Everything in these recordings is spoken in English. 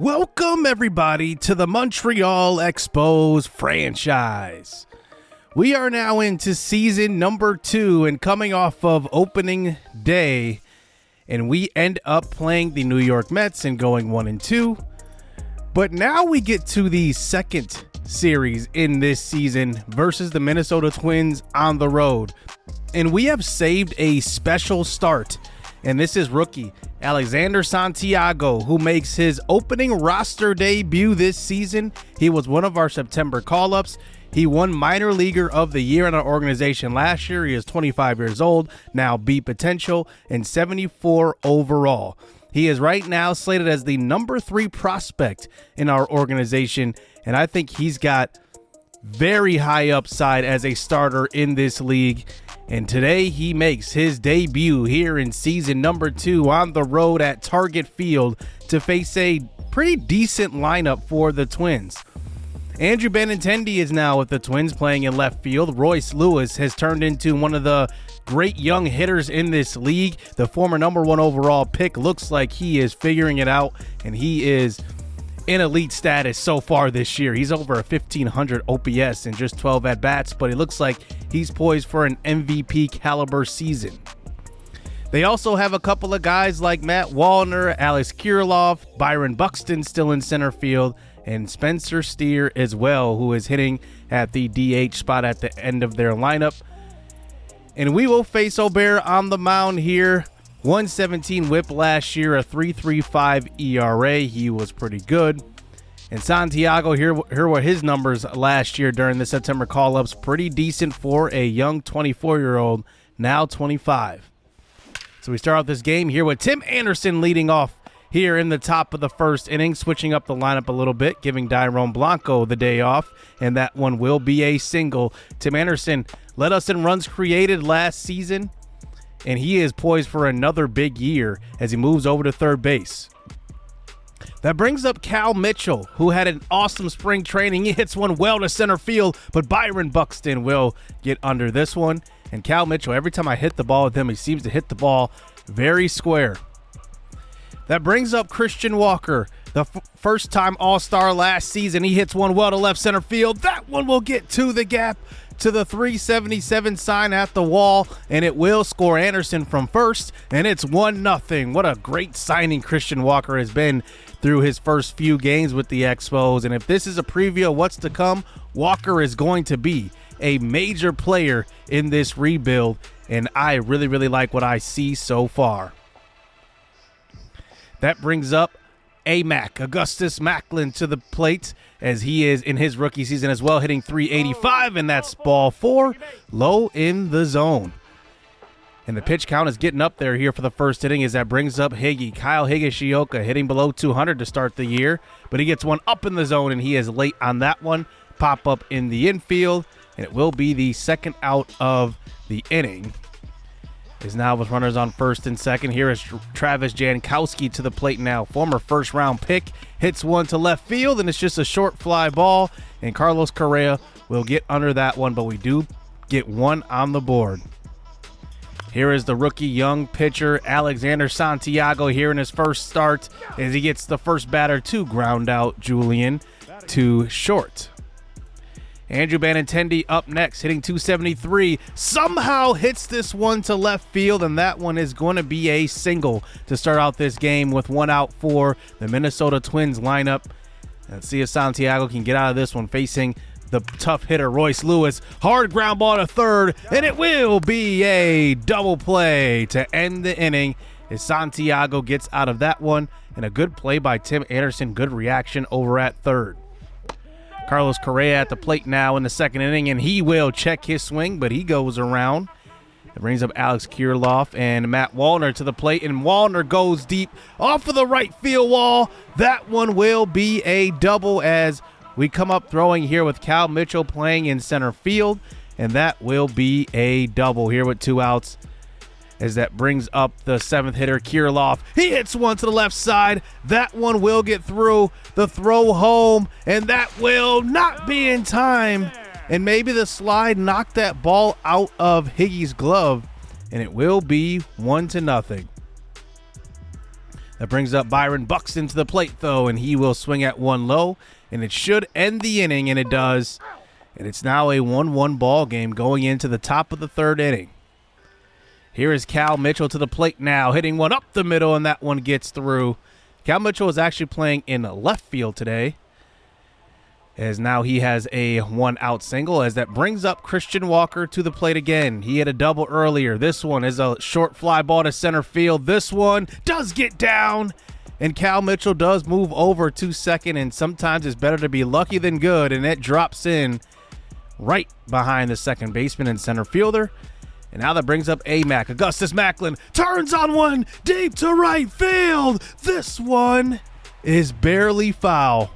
Welcome, everybody, to the Montreal Expos franchise. We are now into season number 2 and coming off of opening day, and we end up playing the New York Mets and going 1-2. But now we get to the second series in this season versus the Minnesota Twins on the road. And we have saved a special start, and this is rookie Alexander Santiago, who makes his opening roster debut this season. He was one of our September call-ups. He won Minor Leaguer of the Year in our organization last year. He is 25 years old, now B potential, and 74 overall. He is right now slated as the number 3 prospect in our organization, and I think he's got very high upside as a starter in this league. And today he makes his debut here in season number 2 on the road at Target Field to face a pretty decent lineup for the Twins. Andrew Benintendi is now with the Twins playing in left field. Royce Lewis has turned into one of the great young hitters in this league. The former number 1 overall pick looks like he is figuring it out, and he is in elite status so far this year. He's over a 1,500 OPS in just 12 at-bats, but it looks like he's poised for an MVP caliber season. They also have a couple of guys like Matt Wallner, Alex Kirilloff, Byron Buxton still in center field, and Spencer Steer as well, who is hitting at the DH spot at the end of their lineup. And we will face Aubert on the mound here. 117 whip last year, a 3.35 ERA. He was pretty good. And Santiago, here were his numbers last year during the September call-ups. Pretty decent for a young 24-year-old, now 25. So we start out this game here with Tim Anderson leading off here in the top of the first inning, switching up the lineup a little bit, giving Dairon Blanco the day off, and that one will be a single. Tim Anderson led us in runs created last season, and he is poised for another big year as he moves over to third base. That brings up Cal Mitchell, who had an awesome spring training. He hits one well to center field, but Byron Buxton will get under this one. And Cal Mitchell, every time I hit the ball with him, he seems to hit the ball very square. That brings up Christian Walker, the first-time All-Star last season. He hits one well to left center field. That one will get to the gap, to the 377 sign at the wall, and it will score Anderson from first, and it's 1-0. What a great signing Christian Walker has been through his first few games with the Expos, and if this is a preview of what's to come, Walker is going to be a major player in this rebuild, and I really, really like what I see so far. That brings up Augustus Macklin to the plate as he is in his rookie season as well, hitting 385, and that's ball 4, low in the zone. And the pitch count is getting up there here for the first inning as that brings up Kyle Higashioka, hitting below 200 to start the year, but he gets one up in the zone, and he is late on that one. Pop up in the infield, and it will be the second out of the inning. Is now with runners on first and second. Here is Travis Jankowski to the plate now. Former first-round pick hits one to left field, and it's just a short fly ball, and Carlos Correa will get under that one, but we do get one on the board. Here is the rookie young pitcher Alexander Santiago here in his first start as he gets the first batter to ground out Julian to short. Andrew Benintendi up next, hitting 273, somehow hits this one to left field, and that one is going to be a single to start out this game with one out for the Minnesota Twins lineup. Let's see if Santiago can get out of this one facing the tough hitter Royce Lewis. Hard ground ball to third, and it will be a double play to end the inning as Santiago gets out of that one, and a good play by Tim Anderson, good reaction over at third. Carlos Correa at the plate now in the second inning, and he will check his swing, but he goes around. It brings up Alex Kirilloff and Matt Wallner to the plate, and Wallner goes deep off of the right field wall. That one will be a double as we come up throwing here with Cal Mitchell playing in center field, and that will be a double here with 2 outs. As that brings up the 7th hitter, Kirilloff. He hits one to the left side. That one will get through. The throw home, and that will not be in time. And maybe the slide knocked that ball out of Higgy's glove, and it will be 1-0. That brings up Byron Buxton to the plate, though, and he will swing at one low, and it should end the inning, and it does. And it's now a 1-1 ball game going into the top of the third inning. Here is Cal Mitchell to the plate now, hitting one up the middle, and that one gets through. Cal Mitchell is actually playing in left field today, as now he has a one-out single, as that brings up Christian Walker to the plate again. He had a double earlier. This one is a short fly ball to center field. This one does get down, and Cal Mitchell does move over to second, and sometimes it's better to be lucky than good, and it drops in right behind the second baseman and center fielder. And now that brings up A-Mac. Augustus Macklin turns on one deep to right field. This one is barely foul.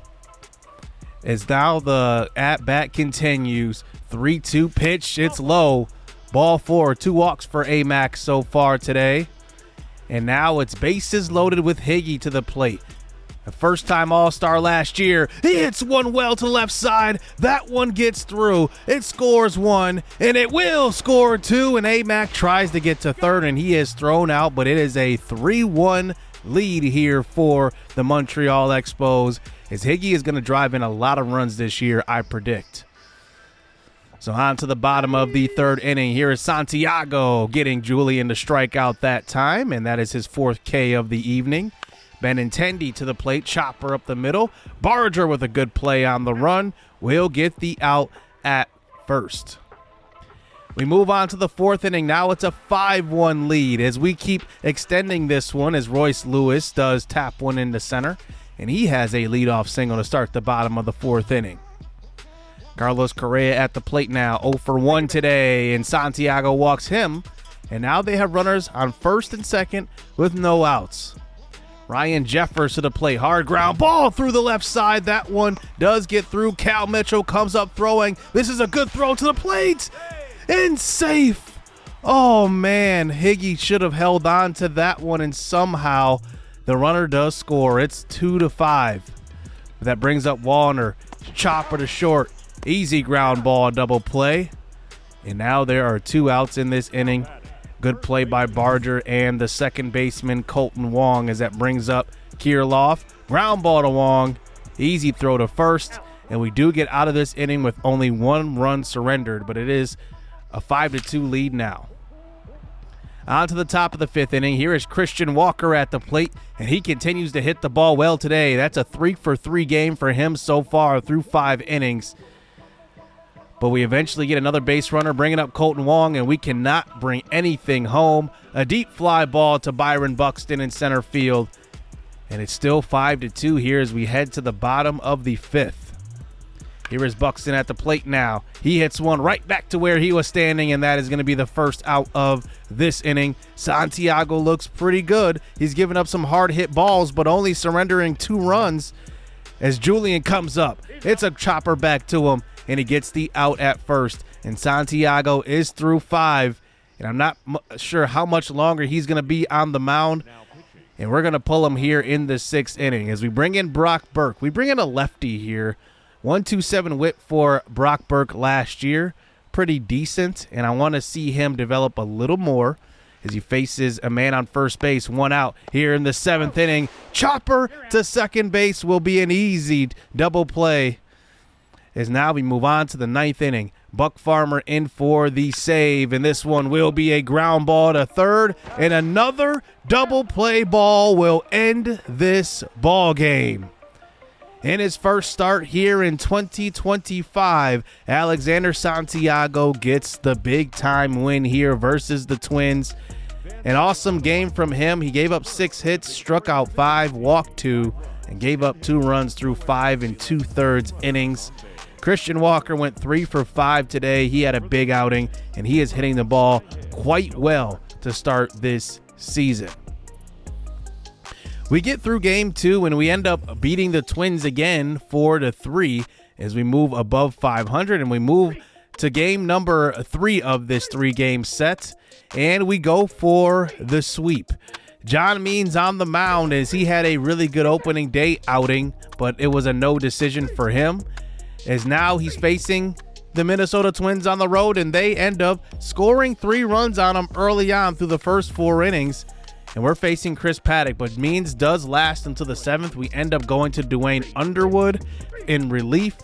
As now the at-bat continues. 3-2 pitch. It's low. Ball 4. 2 walks for A-Mac so far today. And now it's bases loaded with Higgy to the plate. A first-time All-Star last year. He hits one well to left side. That one gets through. It scores 1, and it will score 2. And A-Mac tries to get to third, and he is thrown out. But it is a 3-1 lead here for the Montreal Expos, as Higgy is going to drive in a lot of runs this year, I predict. So on to the bottom of the third inning. Here is Santiago getting Julian to strike out that time, and that is his 4th K of the evening. Benintendi to the plate, chopper up the middle. Barger with a good play on the run will get the out at first. We move on to the 4th inning. Now it's a 5-1 lead as we keep extending this one, as Royce Lewis does tap one into center, and he has a leadoff single to start the bottom of the 4th inning. Carlos Correa at the plate now, 0 for 1 today, and Santiago walks him, and now they have runners on first and second with no outs. Ryan Jeffers to the plate, hard ground ball through the left side. That one does get through. Cal Mitchell comes up throwing. This is a good throw to the plate, and safe. Oh man, Higgy should have held on to that one, and somehow the runner does score. It's 2-5. That brings up Wallner, chopper to short, easy ground ball, double play, and now there are 2 outs in this inning. Good play by Barger and the second baseman Colton Wong, as that brings up Kirilloff. Ground ball to Wong, easy throw to first, and we do get out of this inning with only 1 run surrendered, but it is a 5-2 lead now. On to the top of the 5th inning. Here is Christian Walker at the plate, and he continues to hit the ball well today. That's a 3-for-3 game for him so far through 5 innings. But we eventually get another base runner, bringing up Colton Wong, and we cannot bring anything home. A deep fly ball to Byron Buxton in center field, and it's still 5-2 here as we head to the bottom of the 5th. Here is Buxton at the plate now. He hits one right back to where he was standing, and that is going to be the first out of this inning. Santiago looks pretty good. He's given up some hard-hit balls, but only surrendering 2 runs as Julian comes up. It's a chopper back to him, and he gets the out at first. And Santiago is through 5, and I'm not sure how much longer he's going to be on the mound. And we're going to pull him here in the 6th inning as we bring in Brock Burke. We bring in a lefty here. 1.27 whip for Brock Burke last year. Pretty decent, and I want to see him develop a little more as he faces a man on first base. 1 out here in the 7th inning. Chopper to second base will be an easy double play. As now we move on to the 9th inning. Buck Farmer in for the save, and this one will be a ground ball to third, and another double play ball will end this ball game. In his first start here in 2025, Alexander Santiago gets the big-time win here versus the Twins. An awesome game from him. He gave up 6 hits, struck out 5, walked 2, and gave up 2 runs through 5 2/3 innings. Christian Walker went 3 for 5 today. He had a big outing, and he is hitting the ball quite well to start this season. We get through game 2, and we end up beating the Twins again 4-3 as we move above 500, and we move to game number 3 of this 3-game set, and we go for the sweep. John Means on the mound as he had a really good opening day outing, but it was a no decision for him, as now he's facing the Minnesota Twins on the road, and they end up scoring 3 runs on him early on through the first 4 innings. and we're facing Chris Paddock, but Means does last until the 7th. We end up going to Dwayne Underwood in relief,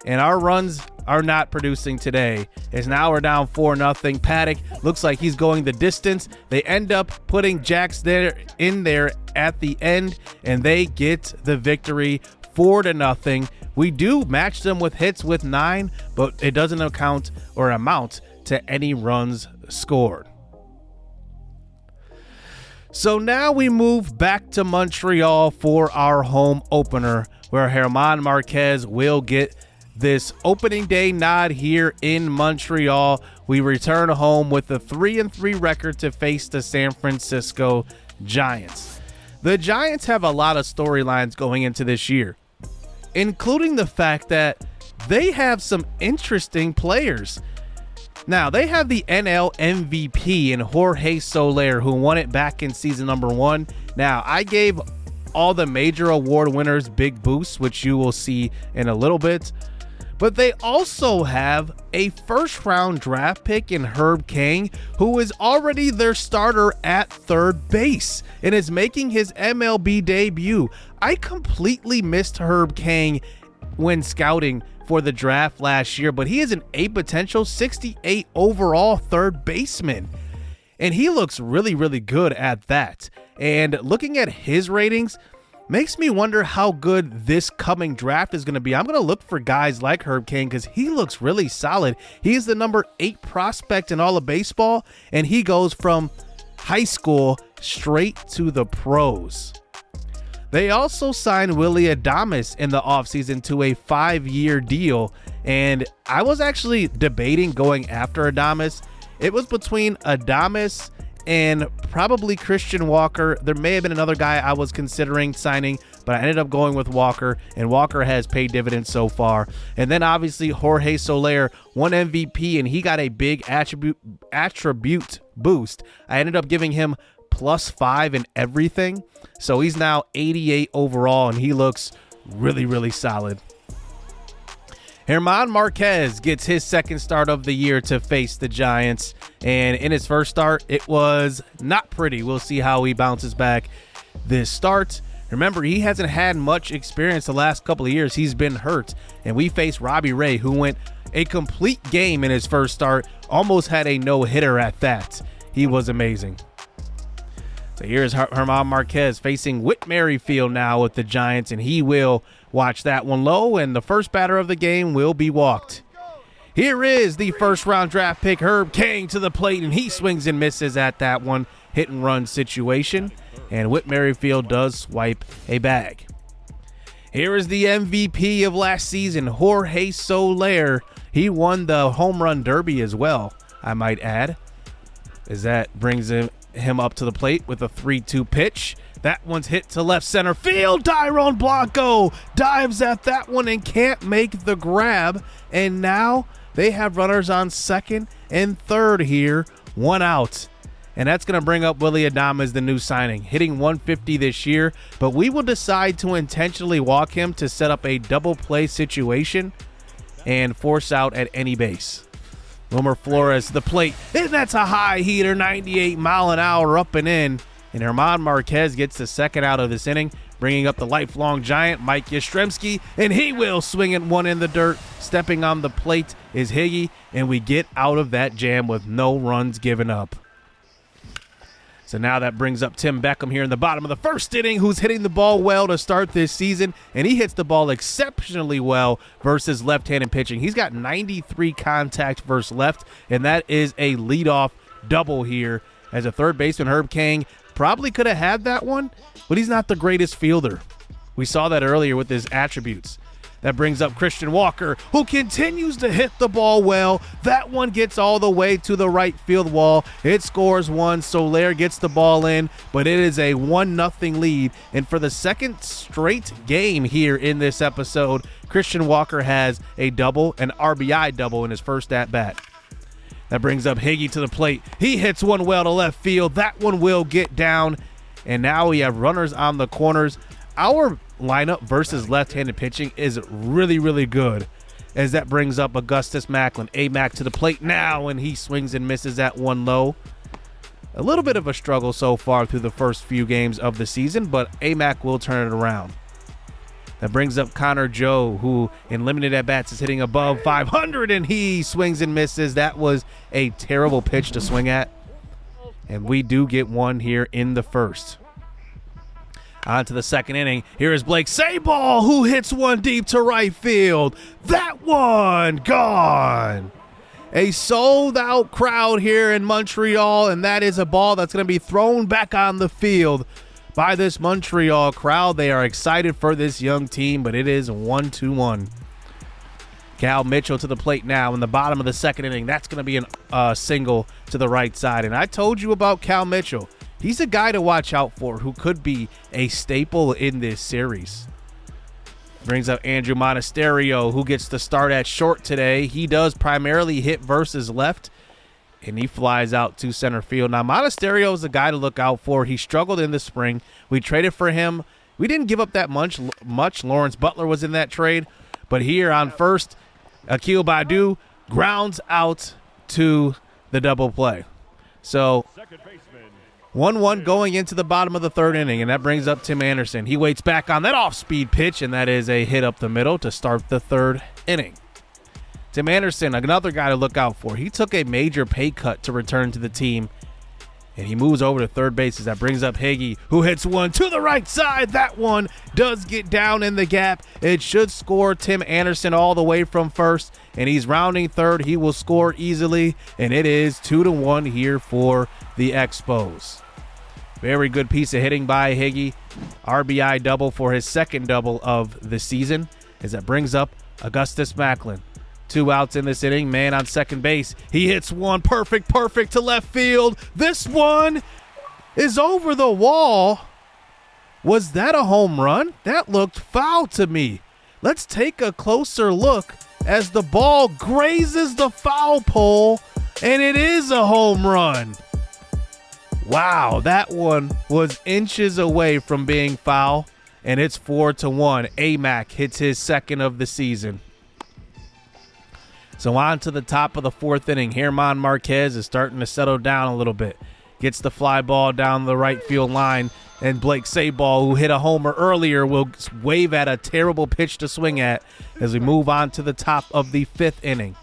and our runs are not producing today, as now we're down 4-0. Paddock looks like he's going the distance. They end up putting Jax in there at the end, and they get the victory 4-0. We do match them with hits with 9, but it doesn't amount to any runs scored. So now we move back to Montreal for our home opener, where German Marquez will get this opening day nod here in Montreal. We return home with a 3-3 record to face the San Francisco Giants. The Giants have a lot of storylines going into this year, including the fact that they have some interesting players. Now, they have the NL MVP in Jorge Soler, who won it back in season number 1. Now, I gave all the major award winners big boosts, which you will see in a little bit. But they also have a first-round draft pick in Herb Kang, who is already their starter at third base and is making his MLB debut. I completely missed Herb Kang when scouting for the draft last year, but he is a potential 68 overall third baseman, and he looks really, really good at that. And looking at his ratings makes me wonder how good this coming draft is going to be. I'm going to look for guys like Herb Kang because he looks really solid. He's the number 8 prospect in all of baseball, and he goes from high school straight to the pros. They also signed Willy Adames in the offseason to a 5-year deal, and I was actually debating going after Adames. It was between Adames and probably Christian Walker. There may have been another guy I was considering signing, but I ended up going with Walker, and Walker has paid dividends so far. And then obviously Jorge Soler won MVP, and he got a big attribute boost. I ended up giving him +5 in everything, so he's now 88 overall, and he looks really, really solid. German Marquez gets his second start of the year to face the Giants, and in his first start, it was not pretty. We'll see how he bounces back this start. Remember, he hasn't had much experience the last couple of years. He's been hurt, and we faced Robbie Ray, who went a complete game in his first start, almost had a no-hitter at that. He was amazing. So here's German Marquez facing Whit Merrifield now with the Giants, and he will watch that one low, and the first batter of the game will be walked. Here is the first-round draft pick, Herb Kang, to the plate, and he swings and misses at that one. Hit-and-run situation, and Whit Merrifield does swipe a bag. Here is the MVP of last season, Jorge Soler. He won the home run derby as well, I might add, as that brings him up to the plate with a 3-2 pitch. That one's hit to left center field. Tyrone Blanco dives at that one and can't make the grab. And now they have runners on second and third here, 1 out. And that's going to bring up Willy Adames, the new signing, hitting 150 this year. But we will decide to intentionally walk him to set up a double play situation and force out at any base. Wilmer Flores, the plate, and that's a high heater, 98 mile an hour up and in. And German Marquez gets the second out of this inning, bringing up the lifelong Giant, Mike Yastrzemski, and he will swing it one in the dirt. Stepping on the plate is Higgy, and we get out of that jam with no runs given up. So now that brings up Tim Beckham here in the bottom of the first inning, who's hitting the ball well to start this season, and he hits the ball exceptionally well versus left-handed pitching. He's got 93 contact versus left, and that is a leadoff double here, as a third baseman, Herb Kang, probably could have had that one, but he's not the greatest fielder. We saw that earlier with his attributes. That brings up Christian Walker, who continues to hit the ball well. That one gets all the way to the right field wall. It scores 1. Soler gets the ball in, but it is a 1-0 lead. And for the second straight game here in this episode, Christian Walker has a double, an RBI double in his first at-bat. That brings up Higgy to the plate. He hits one well to left field. That one will get down. And now we have runners on the corners. Our lineup versus left-handed pitching is really, really good, as that brings up Augustus Macklin. A-Mac to the plate now, and he swings and misses at one low. a little bit of a struggle so far through the first few games of the season, but AMAC will turn it around. That brings up Connor Joe, who in limited at-bats is hitting above 500, and he swings and misses. That was a terrible pitch to swing at, and we do get one here in the first. On to the second inning. Here is Blake Sabol, who hits one deep to right field. That one gone. A sold-out crowd here in Montreal, and that is a ball that's going to be thrown back on the field by this Montreal crowd. They are excited for this young team, but it is 1-1. Cal Mitchell to the plate now in the bottom of the second inning. That's going to be a single to the right side. And I told you about Cal Mitchell. He's a guy to watch out for who could be a staple in this series. Brings up Andrew Monasterio, who gets the start at short today. He does primarily hit versus left, and he flies out to center field. Now, Monasterio is a guy to look out for. He struggled in the spring. We traded for him. We didn't give up that much. Lawrence Butler was in that trade. But here on first, Akil Baddoo grounds out to the double play. So 1-1 going into the bottom of the third inning, and that brings up Tim Anderson. He waits back on that off-speed pitch, and that is a hit up the middle to start the third inning. Tim Anderson, another guy to look out for. He took a major pay cut to return to the team, and he moves over to third base. That brings up Higgy, who hits one to the right side. That one does get down in the gap. It should score Tim Anderson all the way from first, and he's rounding third. He will score easily, and it is 2-1 here for the Expos. Very good piece of hitting by Higgy. RBI double for his second double of the season, as that brings up Augustus Macklin. 2 outs in this inning, man on second base. He hits one perfect to left field. This one is over the wall. Was that a home run? That looked foul to me. Let's take a closer look as the ball grazes the foul pole, and it is a home run. Wow, that one was inches away from being foul, and it's 4-1. AMAC hits his second of the season. So on to the top of the fourth inning. German Marquez is starting to settle down a little bit. Gets the fly ball down the right field line, and Blake Sabol, who hit a homer earlier, will wave at a terrible pitch to swing at as we move on to the top of the fifth inning.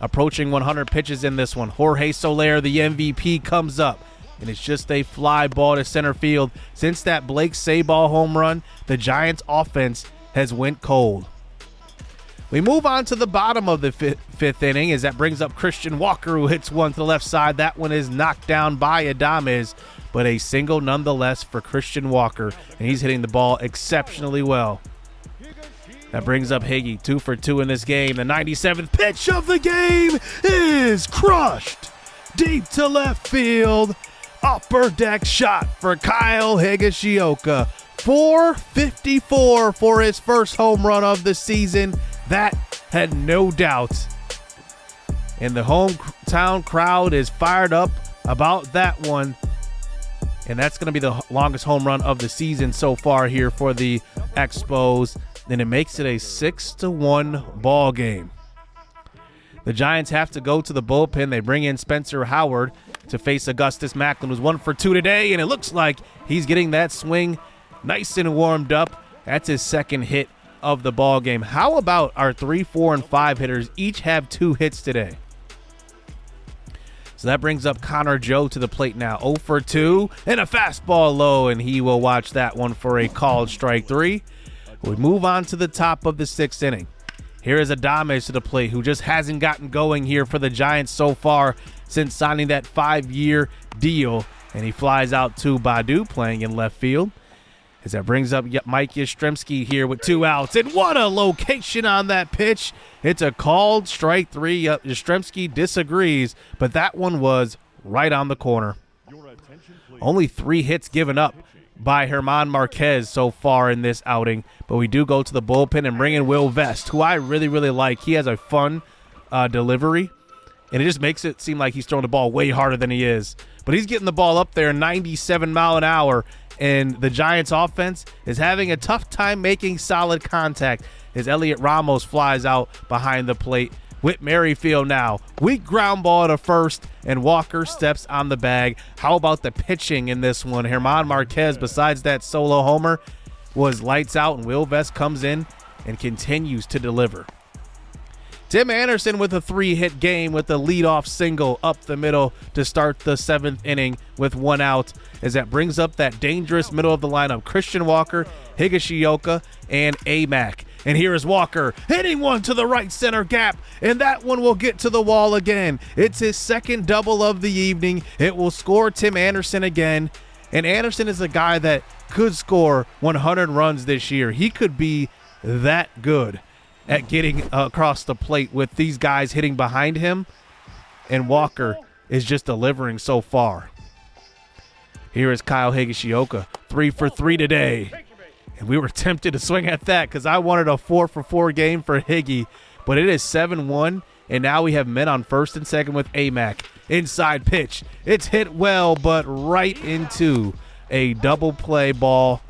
Approaching 100 pitches in this one. Jorge Soler, the MVP, comes up, and it's just a fly ball to center field. Since that Blake Sabol home run, the Giants' offense has went cold. We move on to the bottom of the fifth inning as that brings up Christian Walker, who hits one to the left side. That one is knocked down by Adames, but a single nonetheless for Christian Walker, and he's hitting the ball exceptionally well. That brings up Higgy, 2 for 2 in this game. The 97th pitch of the game is crushed deep to left field. Upper deck shot for Kyle Higashioka. 454 for his first home run of the season. That had no doubt. And the hometown crowd is fired up about that one. And that's going to be the longest home run of the season so far here for the Expos. Then it makes it a 6-1 ball game. The Giants have to go to the bullpen. They bring in Spencer Howard to face Augustus Macklin, who's 1 for 2 today, and it looks like he's getting that swing nice and warmed up. That's his second hit of the ball game. How about our 3, 4, and 5 hitters each have 2 hits today? So that brings up Connor Joe to the plate now. 0 for 2 and a fastball low, and he will watch that one for a called strike 3. We move on to the top of the 6th inning. Here is Adames to the plate, who just hasn't gotten going here for the Giants so far since signing that 5-year deal, and he flies out to Baddoo playing in left field. As that brings up Mike Yastrzemski here with 2 outs. And what a location on that pitch. It's a called strike 3. Yastrzemski disagrees, but that one was right on the corner. Only 3 hits given up by German Marquez so far in this outing, but we do go to the bullpen and bring in Will Vest, who I really, really like. He has a fun delivery, and it just makes it seem like he's throwing the ball way harder than he is. But he's getting the ball up there 97 mile an hour, and the Giants offense is having a tough time making solid contact as Elliot Ramos flies out behind the plate Whit Merrifield now. Weak ground ball to first, and Walker steps on the bag. How about the pitching in this one? German Marquez, besides that solo homer, was lights out, and Will Vest comes in and continues to deliver. Tim Anderson with a 3-hit game with a leadoff single up the middle to start the 7th inning with 1 out, as that brings up that dangerous middle of the lineup. Christian Walker, Higashioka, and Amac. And here is Walker hitting one to the right center gap, and that one will get to the wall again. It's his second double of the evening. It will score Tim Anderson again, and Anderson is a guy that could score 100 runs this year. He could be that good at getting across the plate with these guys hitting behind him, and Walker is just delivering so far. Here is Kyle Higashioka, 3 for 3 today. And we were tempted to swing at that because I wanted a 4 for 4 game for Higgy, but it is 7-1, and now we have men on first and second with Amac. Inside pitch. It's hit well, but right into a double play ball.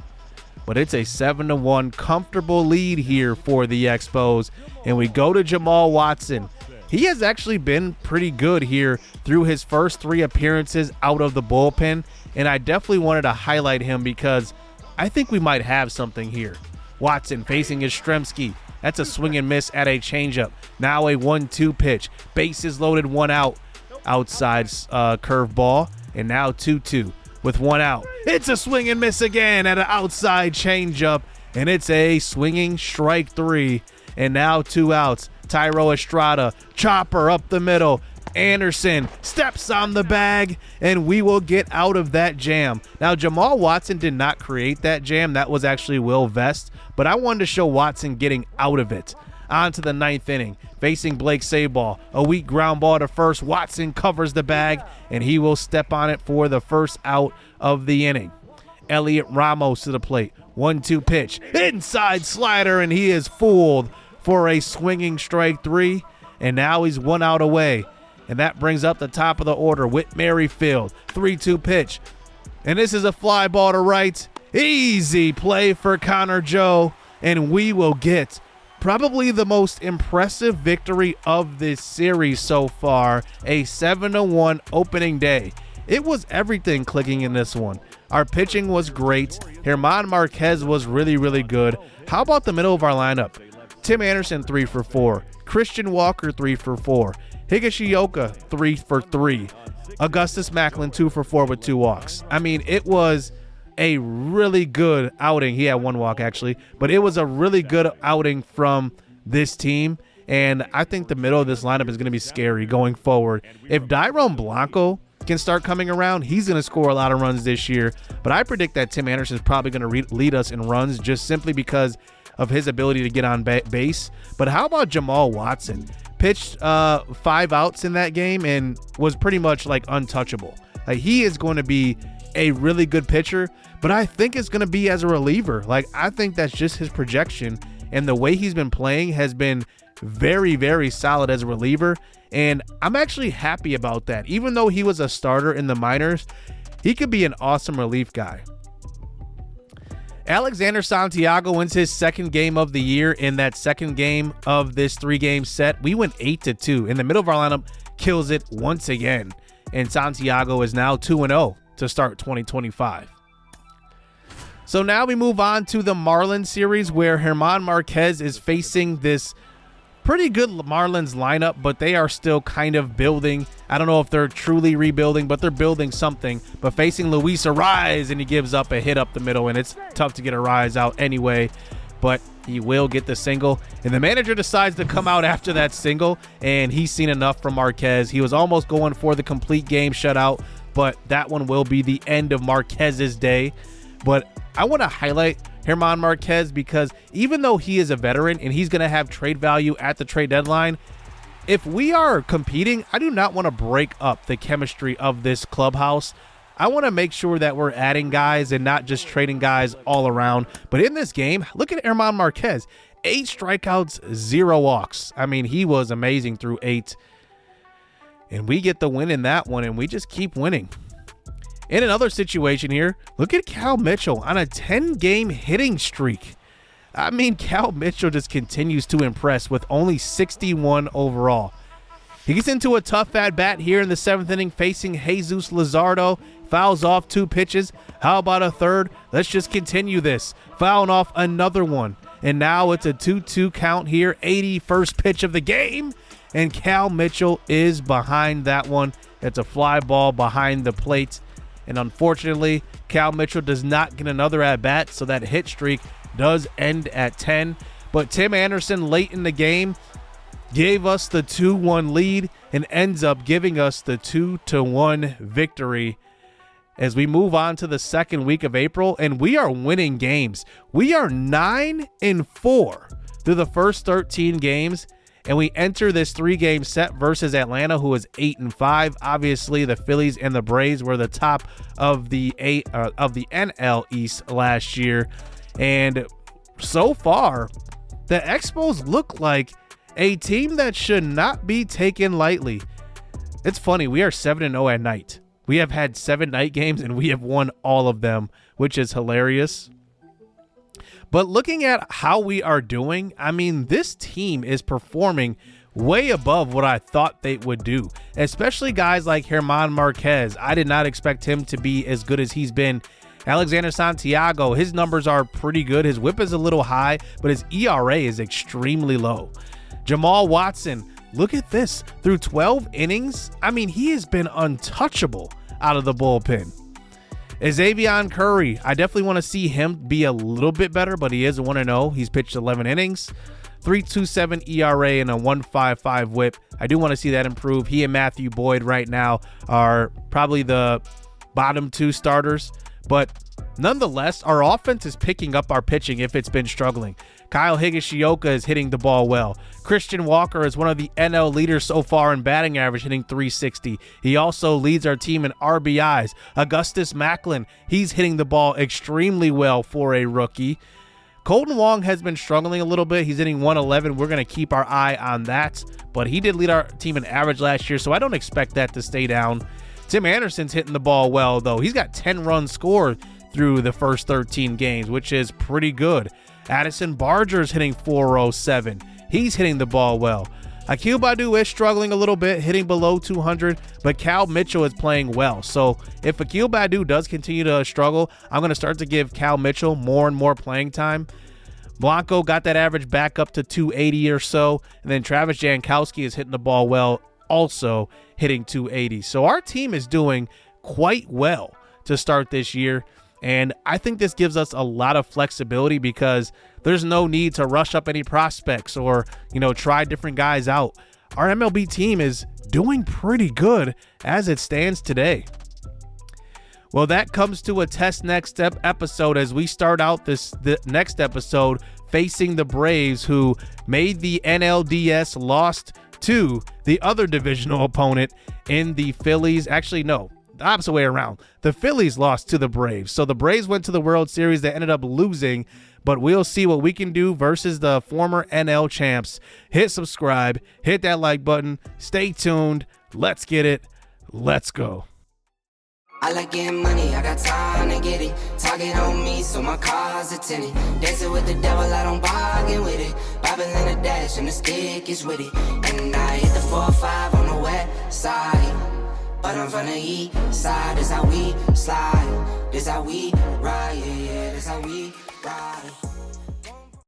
But it's a 7-1 comfortable lead here for the Expos. And we go to Jamal Watson. He has actually been pretty good here through his first 3 appearances out of the bullpen. And I definitely wanted to highlight him because I think we might have something here. Watson facing Yastrzemski. That's a swing and miss at a changeup. Now a 1-2 pitch. Bases loaded, 1 out. Outside curveball. And now 2-2. With 1 out. It's a swing and miss again at an outside changeup, and it's a swinging strike 3. And now 2 outs. Tyro Estrada, chopper up the middle. Anderson steps on the bag, and we will get out of that jam. Now, Jamal Watson did not create that jam. That was actually Will Vest, but I wanted to show Watson getting out of it. On to the 9th inning, facing Blake Sabol. A weak ground ball to first. Watson covers the bag, and he will step on it for the first out of the inning. Elliot Ramos to the plate. 1-2 pitch. Inside slider, and he is fooled for a swinging strike 3, and now he's 1 out away. And that brings up the top of the order. Whit Merrifield. 3-2 pitch. And this is a fly ball to right. Easy play for Connor Joe, and we will get probably the most impressive victory of this series so far, a 7-1 opening day. It was everything clicking in this one. Our pitching was great. German Marquez was really, really good. How about the middle of our lineup? Tim Anderson, 3 for 4. Christian Walker, 3 for 4. Higashioka, 3 for 3. Augustus Macklin, 2 for 4 with 2 walks. I mean, it was a really good outing. He had 1 walk actually, but it was a really good outing from this team, and I think the middle of this lineup is going to be scary going forward. If Dairon Blanco can start coming around, he's going to score a lot of runs this year, but I predict that Tim Anderson is probably going to lead us in runs just simply because of his ability to get on base. But how about Jamal Watson? Pitched 5 outs in that game and was pretty much like untouchable. Like, he is going to be a really good pitcher, but I think it's going to be as a reliever. Like, I think that's just his projection, and the way he's been playing has been very, very solid as a reliever, and I'm actually happy about that. Even though he was a starter in the minors, he could be an awesome relief guy. Alexander Santiago wins his 2nd game of the year in that 2nd game of this 3-game set. We went 8-2. In the middle of our lineup, kills it once again, and Santiago is now 2-0 to start 2025. So now we move on to the Marlins series, where German Marquez is facing this pretty good Marlins lineup, but they are still kind of building. I don't know if they're truly rebuilding, but they're building something. But facing Luis Arraez, and he gives up a hit up the middle, and it's tough to get Arraez out anyway, but he will get the single. And the manager decides to come out after that single, and he's seen enough from Marquez. He was almost going for the complete game shutout, but that one will be the end of Marquez's day. But I want to highlight German Marquez because even though he is a veteran and he's going to have trade value at the trade deadline, if we are competing, I do not want to break up the chemistry of this clubhouse. I want to make sure that we're adding guys and not just trading guys all around. But in this game, look at German Marquez. 8 strikeouts, 0 walks. I mean, he was amazing through 8. And we get the win in that one, and we just keep winning. In another situation here, look at Cal Mitchell on a 10-game hitting streak. I mean, Cal Mitchell just continues to impress with only 61 overall. He gets into a tough at-bat here in the 7th inning facing Jesus Luzardo. Fouls off 2 pitches. How about a third? Let's just continue this. Fouling off another one. And now it's a 2-2 count here. 81st pitch of the game. And Cal Mitchell is behind that one. It's a fly ball behind the plate. And unfortunately, Cal Mitchell does not get another at-bat, so that hit streak does end at 10. But Tim Anderson late in the game gave us the 2-1 lead and ends up giving us the 2-1 victory as we move on to the second week of April, and we are winning games. We are 9-4 through the first 13 games, and we enter this 3-game set versus Atlanta, who is 8-5. Obviously, the Phillies and the Braves were the top of the NL East last year, and so far, the Expos look like a team that should not be taken lightly. It's funny, we are 7-0 at night. We have had 7 night games and we have won all of them, which is hilarious. But looking at how we are doing, I mean, this team is performing way above what I thought they would do, especially guys like German Marquez. I did not expect him to be as good as he's been. Alexander Santiago, his numbers are pretty good. His whip is a little high, but his ERA is extremely low. Jamal Watson, look at this. Through 12 innings, I mean, he has been untouchable out of the bullpen. Xavier Curry, I definitely want to see him be a little bit better, but he is a 1-0. He's pitched 11 innings, 3.27 ERA and a 1.55 whip. I do want to see that improve. He and Matthew Boyd right now are probably the bottom 2 starters, but nonetheless, our offense is picking up our pitching if it's been struggling. Kyle Higashioka is hitting the ball well. Christian Walker is one of the NL leaders so far in batting average, hitting 360. He also leads our team in RBIs. Augustus Macklin, he's hitting the ball extremely well for a rookie. Colton Wong has been struggling a little bit. He's hitting 111. We're going to keep our eye on that, but he did lead our team in average last year, so I don't expect that to stay down. Tim Anderson's hitting the ball well, though. He's got 10 runs scored through the first 13 games, which is pretty good. Addison Barger's hitting 407. He's hitting the ball well. Akil Baddoo is struggling a little bit, hitting below 200, but Cal Mitchell is playing well. So if Akil Baddoo does continue to struggle, I'm going to start to give Cal Mitchell more and more playing time. Blanco got that average back up to 280 or so, and then Travis Jankowski is hitting the ball well, also hitting 280. So our team is doing quite well to start this year. And I think this gives us a lot of flexibility because there's no need to rush up any prospects or, try different guys out. Our MLB team is doing pretty good as it stands today. Well, that comes to a test next step episode as we start out the next episode facing the Braves, who made the NLDS, lost to the other divisional opponent in the Phillies. Actually, no. The opposite way around. The Phillies lost to the Braves. So the Braves went to the World Series. They ended up losing, but we'll see what we can do versus the former NL champs. Hit subscribe, hit that like button, stay tuned. Let's get it. Let's go. I like getting money, I got time to get it. Target on me, so my car's a tenant. Dancing with the devil, I don't bargain with it. Bobbing in the dash, and the stick is with it. And I hit the 4-5 on the west side. But I'm from the east side, this how we slide. This how we ride, yeah, this how we ride.